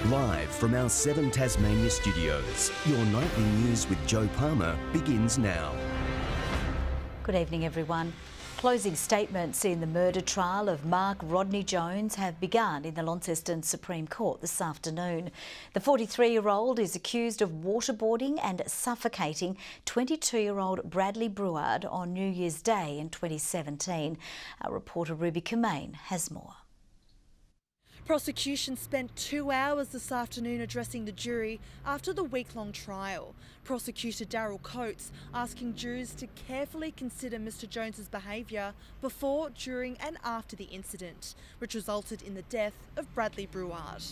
Live from our 7 Tasmania studios, your nightly news with Joe Palmer begins now. Good evening, everyone. Closing statements in the murder trial of Mark Rodney Jones have begun in the Launceston Supreme Court this afternoon. The 43-year-old is accused of waterboarding and suffocating 22-year-old Bradley Brouard on New Year's Day in 2017. Our reporter Ruby Kemain has more. Prosecution spent 2 hours this afternoon addressing the jury after the week-long trial. Prosecutor Daryl Coates asking jurors to carefully consider Mr Jones's behaviour before, during and after the incident, which resulted in the death of Bradley Brouard.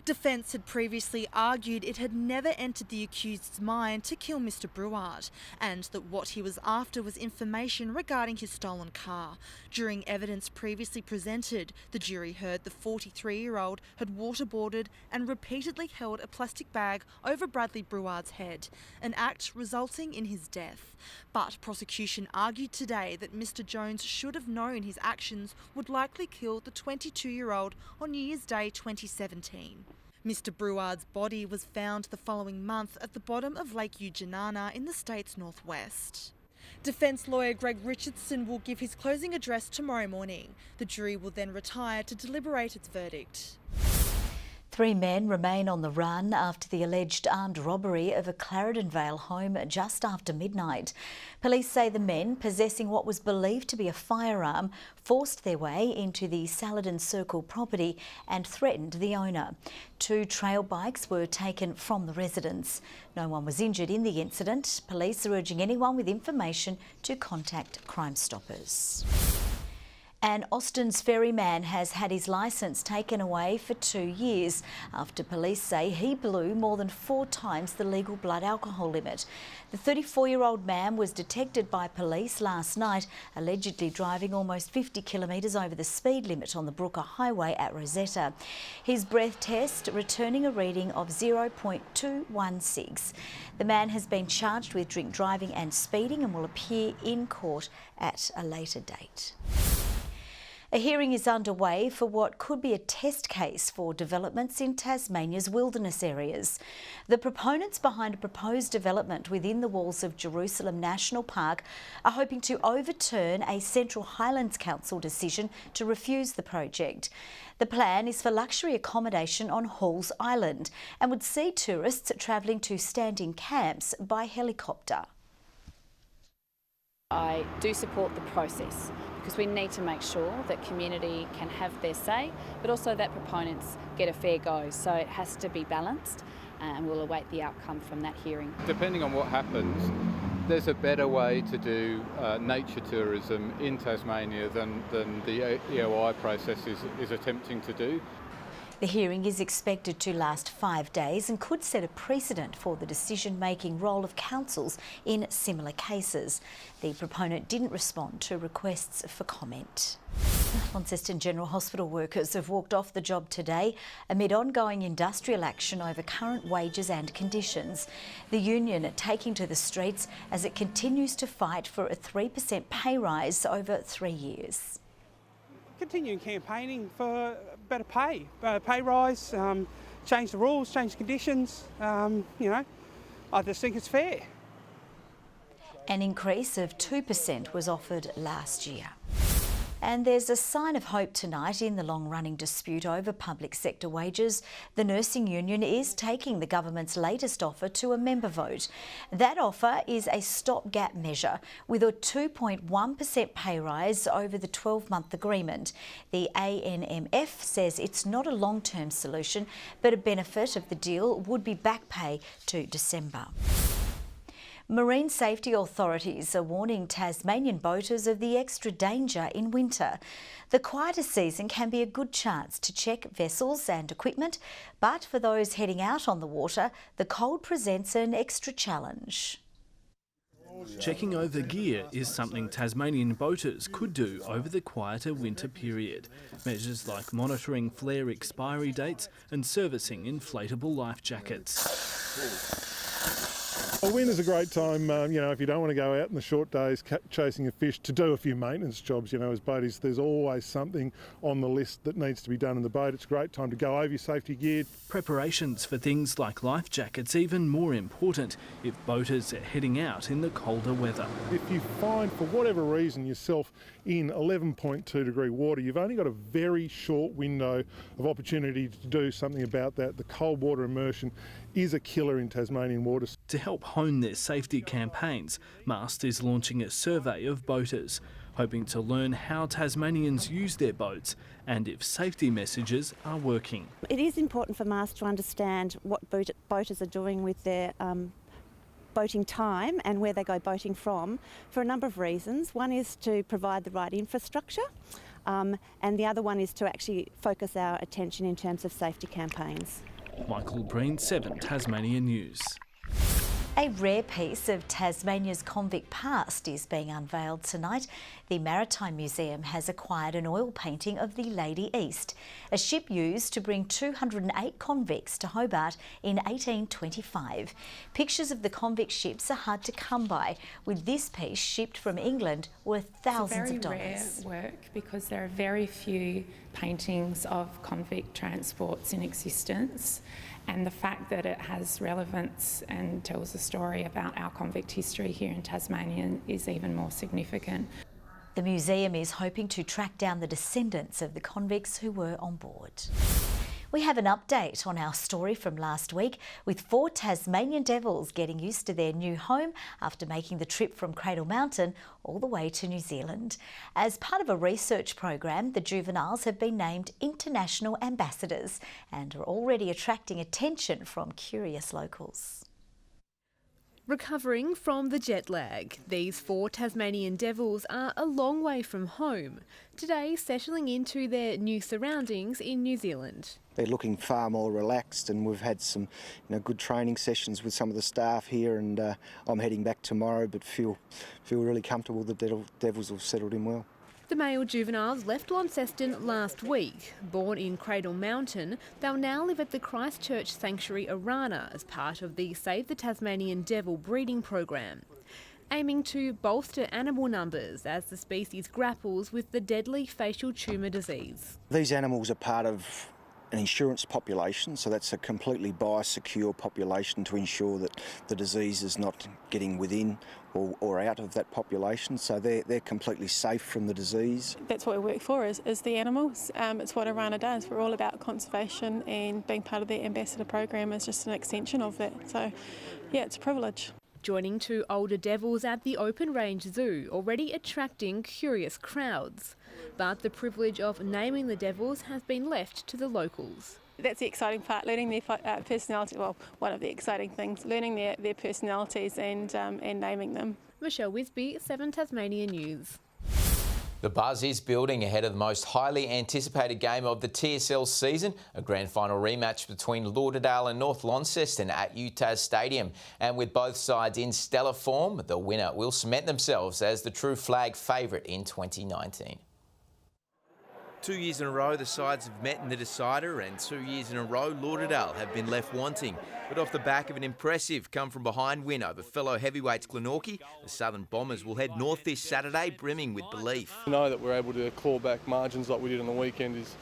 Defence had previously argued it had never entered the accused's mind to kill Mr Brouard, and that what he was after was information regarding his stolen car. During evidence previously presented, the jury heard the 43-year-old had waterboarded and repeatedly held a plastic bag over Bradley Brouard's head, an act resulting in his death. But prosecution argued today that Mr Jones should have known his actions would likely kill the 22-year-old on New Year's Day 2017. Mr Brouard's body was found the following month at the bottom of Lake Eugeniana in the state's northwest. Defence lawyer Greg Richardson will give his closing address tomorrow morning. The jury will then retire to deliberate its verdict. 3 men remain on the run after the alleged armed robbery of a Clarendon Vale home just after midnight. Police say the men, possessing what was believed to be a firearm, forced their way into the Saladin Circle property and threatened the owner. 2 trail bikes were taken from the residence. No one was injured in the incident. Police are urging anyone with information to contact Crime Stoppers. And Austin's ferryman has had his licence taken away for 2 years after police say he blew more than 4 times the legal blood alcohol limit. The 34-year-old man was detected by police last night, allegedly driving almost 50 kilometres over the speed limit on the Brooker Highway at Rosetta. His breath test returning a reading of 0.216. The man has been charged with drink driving and speeding and will appear in court at a later date. A hearing is underway for what could be a test case for developments in Tasmania's wilderness areas. The proponents behind a proposed development within the walls of Jerusalem National Park are hoping to overturn a Central Highlands Council decision to refuse the project. The plan is for luxury accommodation on Halls Island and would see tourists travelling to standing camps by helicopter. I do support the process because we need to make sure that community can have their say, but also that proponents get a fair go. So it has to be balanced, and we'll await the outcome from that hearing. Depending on what happens, there's a better way to do nature tourism in Tasmania than the EOI process is attempting to do. The hearing is expected to last 5 days and could set a precedent for the decision-making role of councils in similar cases. The proponent didn't respond to requests for comment. Launceston General Hospital workers have walked off the job today amid ongoing industrial action over current wages and conditions. The union are taking to the streets as it continues to fight for a 3% pay rise over 3 years. Continuing campaigning for better pay rise, change the rules, change the conditions. I just think it's fair. An increase of 2% was offered last year. And there's a sign of hope tonight in the long-running dispute over public sector wages. The nursing union is taking the government's latest offer to a member vote. That offer is a stopgap measure with a 2.1% pay rise over the 12-month agreement. The ANMF says it's not a long-term solution, but a benefit of the deal would be back pay to December. Marine safety authorities are warning Tasmanian boaters of the extra danger in winter. The quieter season can be a good chance to check vessels and equipment, but for those heading out on the water, the cold presents an extra challenge. Checking over gear is something Tasmanian boaters could do over the quieter winter period. Measures like monitoring flare expiry dates and servicing inflatable life jackets. A winter's a great time, if you don't want to go out in the short days chasing a fish, to do a few maintenance jobs, as boaties. There's always something on the list that needs to be done in the boat. It's a great time to go over your safety gear. Preparations for things like life jackets even more important if boaters are heading out in the colder weather. If you find, for whatever reason, yourself in 11.2 degree water, you've only got a very short window of opportunity to do something about that. The cold water immersion is a killer in Tasmanian waters. To help hone their safety campaigns, MAST is launching a survey of boaters, hoping to learn how Tasmanians use their boats and if safety messages are working. It is important for MAST to understand what boaters are doing with their boating time and where they go boating from for a number of reasons. One is to provide the right infrastructure, and the other one is to actually focus our attention in terms of safety campaigns. Michael Breen, 7 Tasmania News. A rare piece of Tasmania's convict past is being unveiled tonight. The Maritime Museum has acquired an oil painting of the Lady East, a ship used to bring 208 convicts to Hobart in 1825. Pictures of the convict ships are hard to come by, with this piece shipped from England worth thousands of dollars. It's a very rare work because there are very few paintings of convict transports in existence. And the fact that it has relevance and tells a story about our convict history here in Tasmania is even more significant. The museum is hoping to track down the descendants of the convicts who were on board. We have an update on our story from last week, with 4 Tasmanian devils getting used to their new home after making the trip from Cradle Mountain all the way to New Zealand. As part of a research program, the juveniles have been named international ambassadors and are already attracting attention from curious locals. Recovering from the jet lag, these 4 Tasmanian devils are a long way from home, today settling into their new surroundings in New Zealand. They're looking far more relaxed, and we've had some good training sessions with some of the staff here, and I'm heading back tomorrow, but feel really comfortable. The devils have settled in well. The male juveniles left Launceston last week. Born in Cradle Mountain, they'll now live at the Christchurch Sanctuary Arana as part of the Save the Tasmanian Devil breeding program, aiming to bolster animal numbers as the species grapples with the deadly facial tumour disease. These animals are part of an insurance population, so that's a completely biosecure population to ensure that the disease is not getting within or out of that population, so they're completely safe from the disease. That's what we work for, is the animals. It's what Arana does. We're all about conservation, and being part of the ambassador program is just an extension of that. So yeah, it's a privilege. Joining 2 older devils at the Open Range Zoo, already attracting curious crowds. But the privilege of naming the devils has been left to the locals. That's the exciting part, learning their personality. Well, one of the exciting things, learning their personalities and naming them. Michelle Wisby, 7 Tasmania News. The buzz is building ahead of the most highly anticipated game of the TSL season, a grand final rematch between Lauderdale and North Launceston at UTAS Stadium. And with both sides in stellar form, the winner will cement themselves as the true flag favourite in 2019. 2 years in a row, the sides have met in the decider, and 2 years in a row, Lauderdale have been left wanting. But off the back of an impressive come-from-behind win over fellow heavyweights Glenorchy, the Southern Bombers will head north this Saturday, brimming with belief. To know that we're able to claw back margins like we did on the weekend is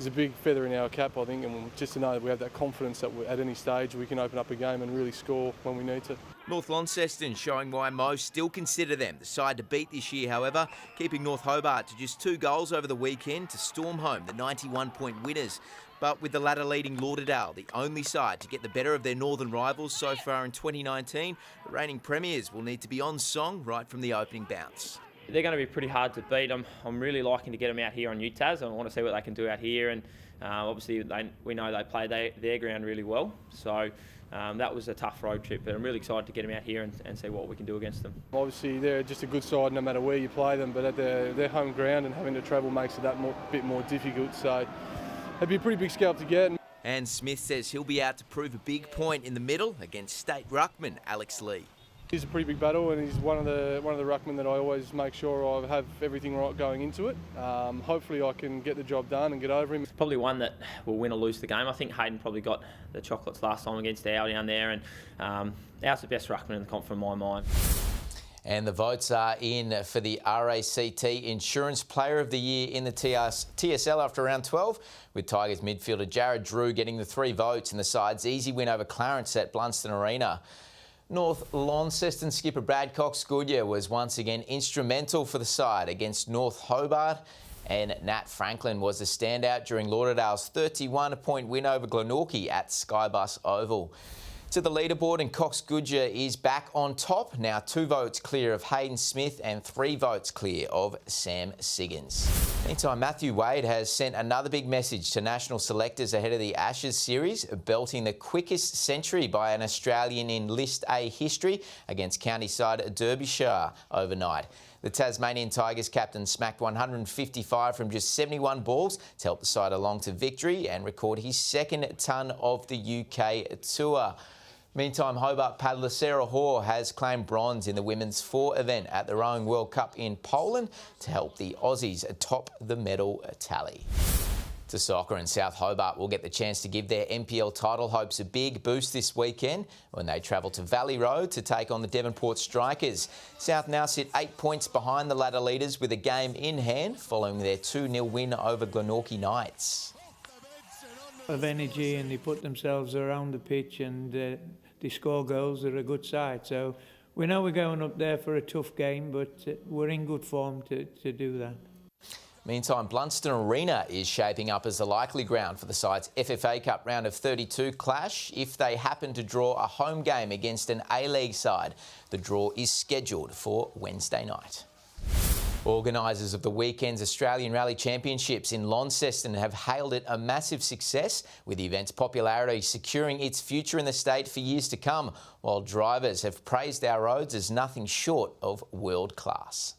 a big feather in our cap, I think, and just to know that we have that confidence that at any stage we can open up a game and really score when we need to. North Launceston showing why most still consider them the side to beat this year, however, keeping North Hobart to just 2 goals over the weekend to storm home the 91-point winners. But with the latter leading Lauderdale, the only side to get the better of their northern rivals so far in 2019, the reigning premiers will need to be on song right from the opening bounce. They're going to be pretty hard to beat. I'm really liking to get them out here on UTAS. I want to see what they can do out here, and obviously we know they play their ground really well. So that was a tough road trip, but I'm really excited to get them out here and see what we can do against them. Obviously they're just a good side no matter where you play them, but at their home ground and having to travel makes it bit more difficult. So it'd be a pretty big scalp to get. And Smith says he'll be out to prove a big point in the middle against State Ruckman Alex Lee. He's a pretty big battle, and he's one of the ruckmen that I always make sure I have everything right going into it. Hopefully I can get the job done and get over him. It's probably one that will win or lose the game. I think Hayden probably got the chocolates last time against Al down there, and Al's the best ruckman in the comp from my mind. And the votes are in for the RACT Insurance Player of the Year in the TSL after round 12, with Tigers midfielder Jared Drew getting the 3 votes in the side's easy win over Clarence at Blunston Arena. North Launceston skipper Brad Cox-Goodyear was once again instrumental for the side against North Hobart, and Nat Franklin was the standout during Lauderdale's 31-point win over Glenorchy at Skybus Oval. To the leaderboard, and Cox-Goodyear is back on top, now 2 votes clear of Hayden Smith and 3 votes clear of Sam Siggins. Meantime, Matthew Wade has sent another big message to national selectors ahead of the Ashes series, belting the quickest century by an Australian in List A history against county side Derbyshire overnight. The Tasmanian Tigers captain smacked 155 from just 71 balls to help the side along to victory and record his 2nd ton of the UK tour. Meantime, Hobart paddler Sarah Hoare has claimed bronze in the women's 4 event at the Rowing World Cup in Poland to help the Aussies atop the medal tally. To soccer, and South Hobart will get the chance to give their NPL title hopes a big boost this weekend when they travel to Valley Road to take on the Devonport Strikers. South now sit 8 points behind the ladder leaders with a game in hand following their 2-0 win over Glenorchy Knights. Of energy, and they put themselves around the pitch, and they score goals. They're a good side, so we know we're going up there for a tough game, but we're in good form to do that. Meantime, Blunston Arena is shaping up as the likely ground for the side's FFA Cup round of 32 clash if they happen to draw a home game against an A-League side. The draw is scheduled for Wednesday night. Organisers of the weekend's Australian Rally Championships in Launceston have hailed it a massive success, with the event's popularity securing its future in the state for years to come, while drivers have praised our roads as nothing short of world class.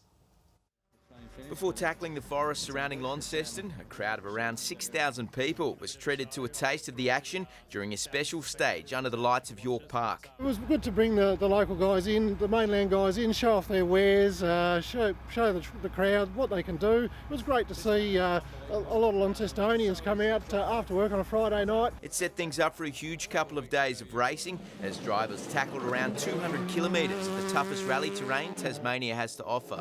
Before tackling the forest surrounding Launceston, a crowd of around 6,000 people was treated to a taste of the action during a special stage under the lights of York Park. It was good to bring the local guys in, the mainland guys in, show off their wares, show the crowd what they can do. It was great to see a lot of Launcestonians come out after work on a Friday night. It set things up for a huge couple of days of racing as drivers tackled around 200 kilometres of the toughest rally terrain Tasmania has to offer.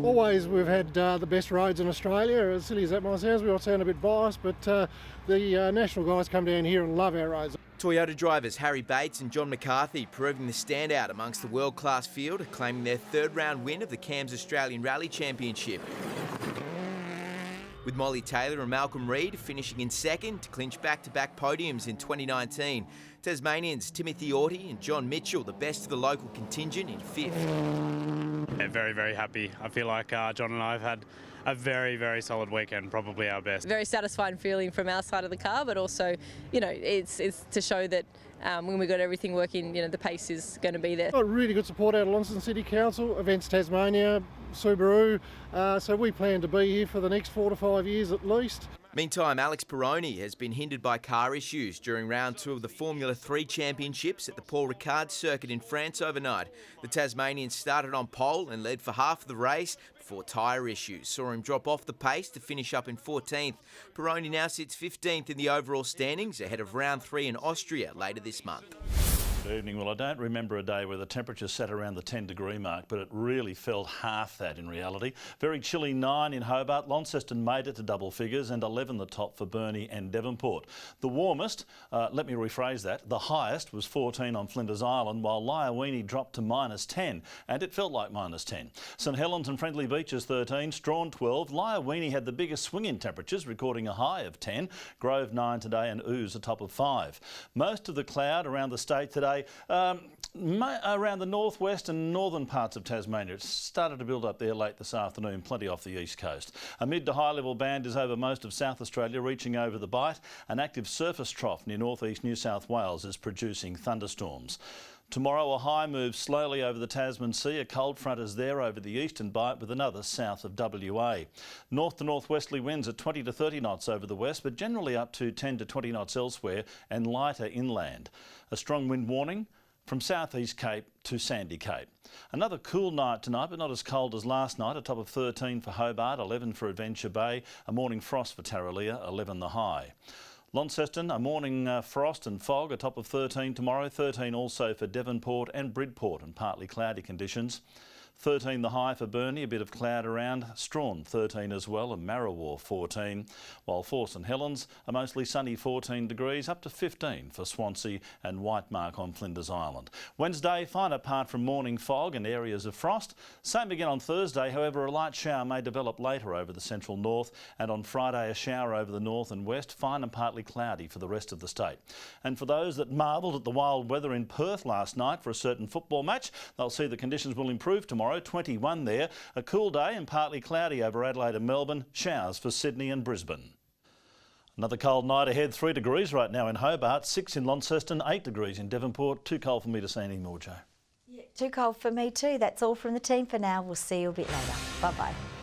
Always we've had the best roads in Australia. As silly as that might sound, we all sound a bit biased, but the national guys come down here and love our roads. Toyota drivers Harry Bates and John McCarthy proving the standout amongst the world-class field, claiming their 3rd round win of the CAMS Australian Rally Championship, with Molly Taylor and Malcolm Reid finishing in 2nd to clinch back-to-back podiums in 2019. Tasmanians Timothy Orty and John Mitchell, the best of the local contingent, in 5th. Yeah, very, very happy. I feel like John and I have had a very, very solid weekend, probably our best. Very satisfying feeling from our side of the car, but also, you know, it's to show that when we got everything working, you know, the pace is going to be there. Got really good support out of Launceston City Council, Events Tasmania, Subaru, so we plan to be here for the next 4 to 5 years at least. Meantime, Alex Peroni has been hindered by car issues during round 2 of the Formula 3 Championships at the Paul Ricard circuit in France overnight. The Tasmanian started on pole and led for half of the race before tyre issues saw him drop off the pace to finish up in 14th. Peroni now sits 15th in the overall standings ahead of round 3 in Austria later this month. Good evening. Well, I don't remember a day where the temperature sat around the 10-degree mark, but it really felt half that in reality. Very chilly 9 in Hobart. Launceston made it to double figures, and 11 the top for Burnie and Devonport. The warmest, let me rephrase that, the highest was 14 on Flinders Island, while Lyawini dropped to -10, and it felt like -10. St Helens and Friendly Beaches 13, Strawn 12. Lyawini had the biggest swing in temperatures, recording a high of 10. Grove 9 today, and Ooze a top of 5. Most of the cloud around the state today, around the northwest and northern parts of Tasmania. It started to build up there late this afternoon, plenty off the east coast. A mid to high level band is over most of South Australia, reaching over the Bight. An active surface trough near northeast New South Wales is producing thunderstorms. Tomorrow a high moves slowly over the Tasman Sea. A cold front is there over the eastern Bight with another south of WA. North to northwesterly winds at 20 to 30 knots over the west, but generally up to 10 to 20 knots elsewhere and lighter inland. A strong wind warning from South East Cape to Sandy Cape. Another cool night tonight, but not as cold as last night. A top of 13 for Hobart, 11 for Adventure Bay, a morning frost for Tarraleah, 11 the high. Launceston, a morning frost and fog, a top of 13 tomorrow, 13 also for Devonport and Bridport, and partly cloudy conditions. 13 the high for Burnie, a bit of cloud around. Strawn 13 as well, and Marrawar 14, while for St Helens a mostly sunny 14 degrees, up to 15 for Swansea and Whitemark on Flinders Island. Wednesday, fine apart from morning fog and areas of frost. Same again on Thursday, however a light shower may develop later over the central north, and on Friday a shower over the north and west, fine and partly cloudy for the rest of the state. And for those that marvelled at the wild weather in Perth last night for a certain football match, they'll see the conditions will improve tomorrow. 21 there, a cool day and partly cloudy over Adelaide and Melbourne, showers for Sydney and Brisbane. Another cold night ahead, 3 degrees right now in Hobart, 6 in Launceston, 8 degrees in Devonport. Too cold for me to say any more, Jo. Yeah, too cold for me too. That's all from the team for now. We'll see you a bit later. Bye-bye.